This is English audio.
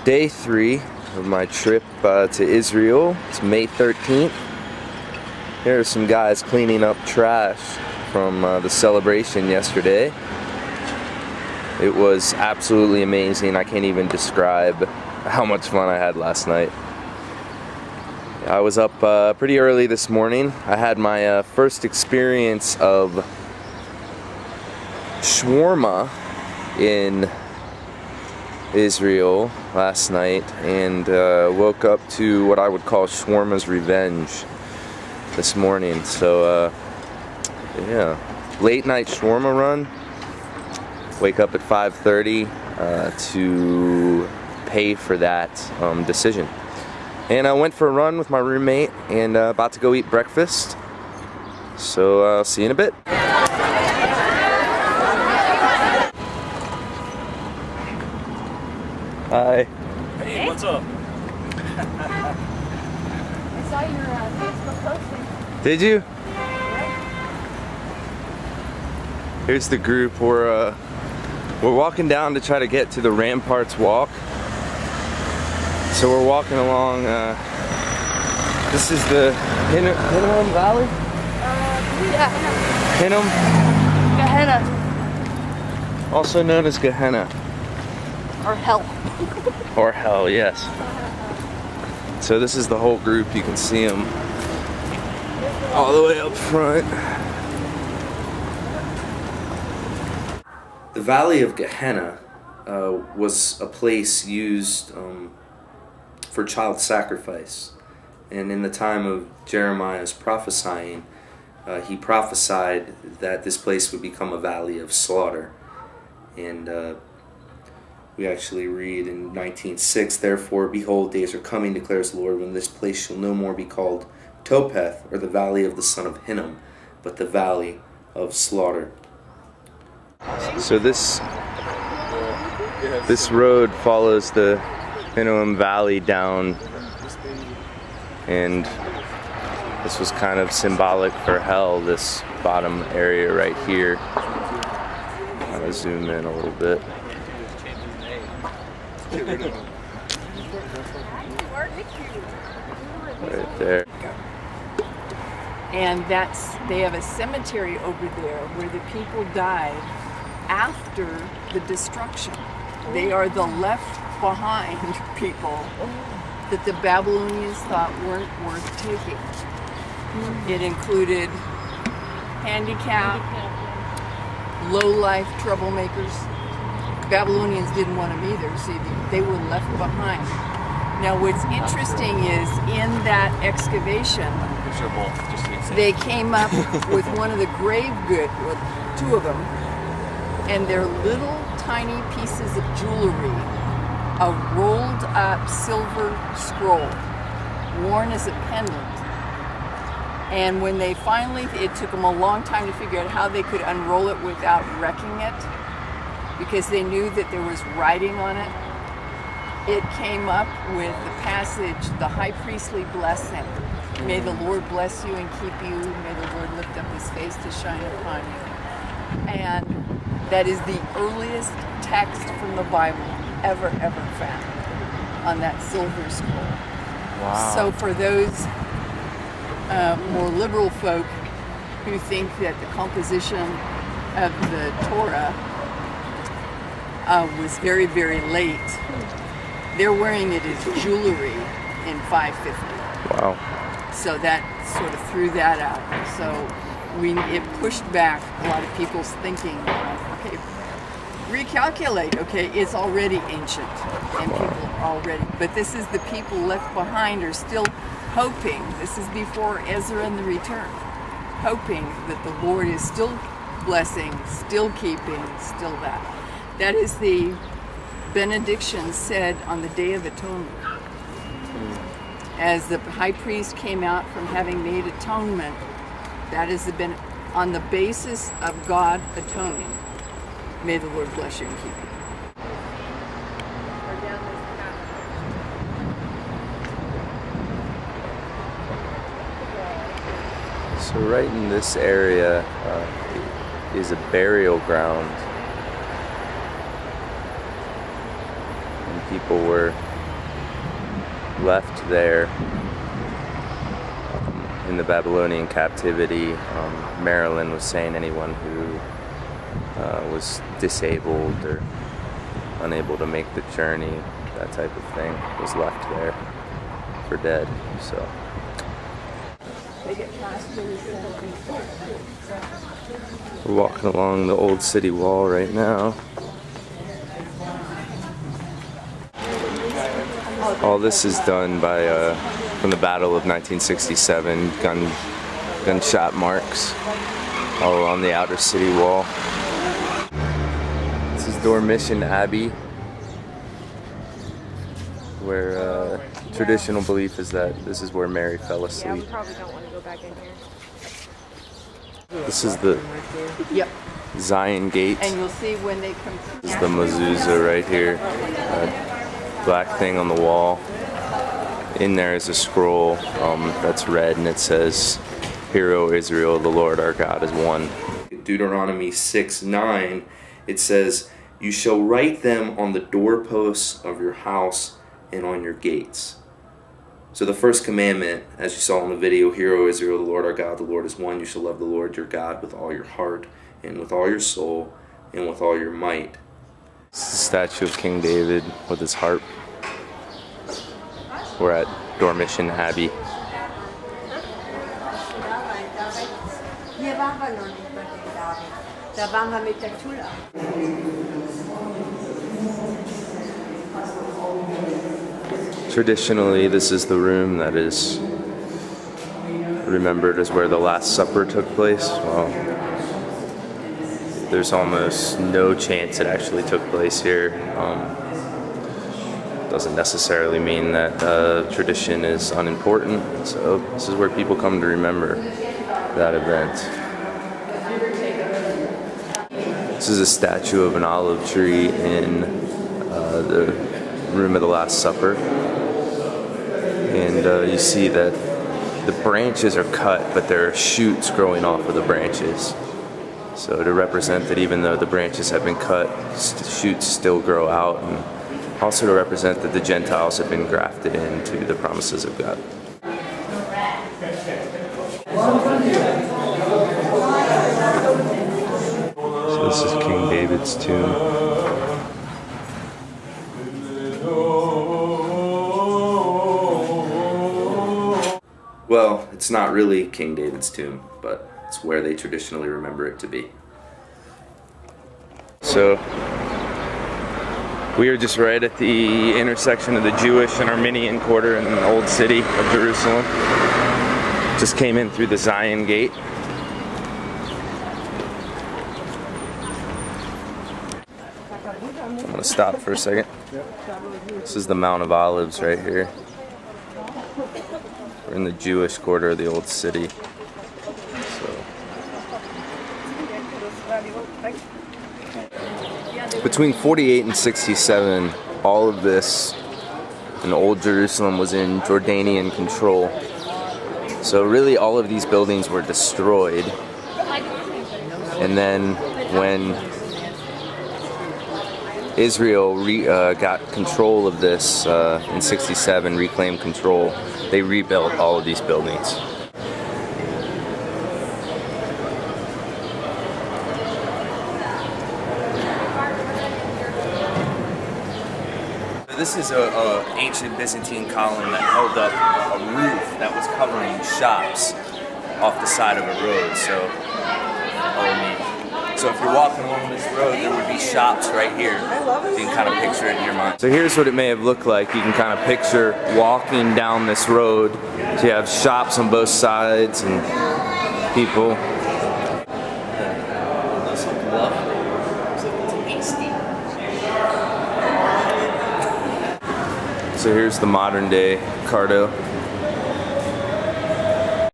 day 3 of my trip to Israel. It's May 13th. Here are some guys cleaning up trash from the celebration yesterday. It was absolutely amazing. I can't even describe how much fun I had last night. I was up pretty early this morning. I had my first experience of shawarma in Israel last night, and woke up to what I would call shawarma's revenge this morning. So yeah, late night shawarma run. Wake up at 5:30 to pay for that decision. And I went for a run with my roommate and about to go eat breakfast. So I'll see you in a bit. Hi. Hey, what's up? I saw your Facebook posting. Did you? Here's the group. We're walking down to try to get to the Ramparts Walk. So we're walking along. This is the Hinnom Valley? Yeah. Hinnom, Gehenna. also known as Gehenna. Or hell. Or hell, yes. So this is the whole group. You can see them all the way up front. The Valley of Gehenna was a place used for child sacrifice. And in the time of Jeremiah's prophesying, he prophesied that this place would become a valley of slaughter. And we actually read in 19:6, "Therefore, behold, days are coming, declares the Lord, when this place shall no more be called Topheth, or the valley of the son of Hinnom, but the valley of slaughter." So this road follows the Hinnom Valley down, and this was kind of symbolic for hell, this bottom area right here. I'm gonna zoom in a little bit. Right there. And they have a cemetery over there where the people died after the destruction. They are the left behind people that the Babylonians thought weren't worth taking. It included handicapped, low-life troublemakers. Babylonians didn't want them either, so they were left behind. Now what's interesting is in that excavation, they came up with one of the grave goods, well, 2 of them, and they're little tiny pieces of jewelry, a rolled up silver scroll worn as a pendant. And when they finally, it took them a long time to figure out how they could unroll it without wrecking it, because they knew that there was writing on it. It came up with the passage, the high priestly blessing. May the Lord bless you and keep you. May the Lord lift up his face to shine upon you. And that is the earliest text from the Bible ever found on that silver scroll. Wow. So for those more liberal folk who think that the composition of the Torah was very, very late, they're wearing it as jewelry in 550. Wow. So that sort of threw that out. So it pushed back a lot of people's thinking. Okay, recalculate. Okay, it's already ancient, and people are already. But this is the people left behind are still hoping. This is before Ezra and the return, hoping that the Lord is still blessing, still keeping, still that. That is the benediction said on the Day of Atonement. As the high priest came out from having made atonement, that is on the basis of God atoning. May the Lord bless you and keep you. So right in this area is a burial ground. and people were left there in the Babylonian captivity. Marilyn was saying anyone who was disabled or unable to make the journey, that type of thing, was left there for dead. So we're walking along the old city wall right now. All this is done by from the Battle of 1967, gunshot marks all along the outer city wall. This is Dormition Abbey, where traditional belief is that this is where Mary fell asleep. Yeah, we probably don't want to go back in here. This is the Zion Gate. And you'll see when they come. This is the mezuzah right here. Black thing on the wall. In there is a scroll that's red, and it says, "Hear, O Israel, the Lord our God is one." Deuteronomy 6:9, it says, "You shall write them on the doorposts of your house and on your gates." So the first commandment, as you saw in the video, "Hear, O Israel, the Lord our God, the Lord is one. You shall love the Lord your God with all your heart and with all your soul and with all your might." This is the statue of King David with his harp. We're at Dormition Abbey. Hier waren wir noch nicht bei den David. Da waren wir mit der Schule. Traditionally, this is the room that is remembered as where the Last Supper took place. Well, there's almost no chance it actually took place here. Doesn't necessarily mean that tradition is unimportant. So this is where people come to remember that event. This is a statue of an olive tree in the room of the Last Supper. And you see that the branches are cut, but there are shoots growing off of the branches. So to represent that even though the branches have been cut, shoots still grow out, and also to represent that the Gentiles have been grafted into the promises of God. So this is King David's tomb. Well, it's not really King David's tomb, but it's where they traditionally remember it to be. So we are just right at the intersection of the Jewish and Armenian quarter in the old city of Jerusalem. Just came in through the Zion Gate. I'm gonna stop for a second. This is the Mount of Olives right here. We're in the Jewish quarter of the old city. Between 48 and 67, all of this in Old Jerusalem was in Jordanian control. So really all of these buildings were destroyed. And then when Israel got control of this in 67, reclaimed control, they rebuilt all of these buildings. This is an ancient Byzantine column that held up a roof that was covering shops off the side of a road. So if you're walking along this road, there would be shops right here. You can kind of picture it in your mind. So here's what it may have looked like. You can kind of picture walking down this road. So you have shops on both sides and people. So here's the modern day Cardo.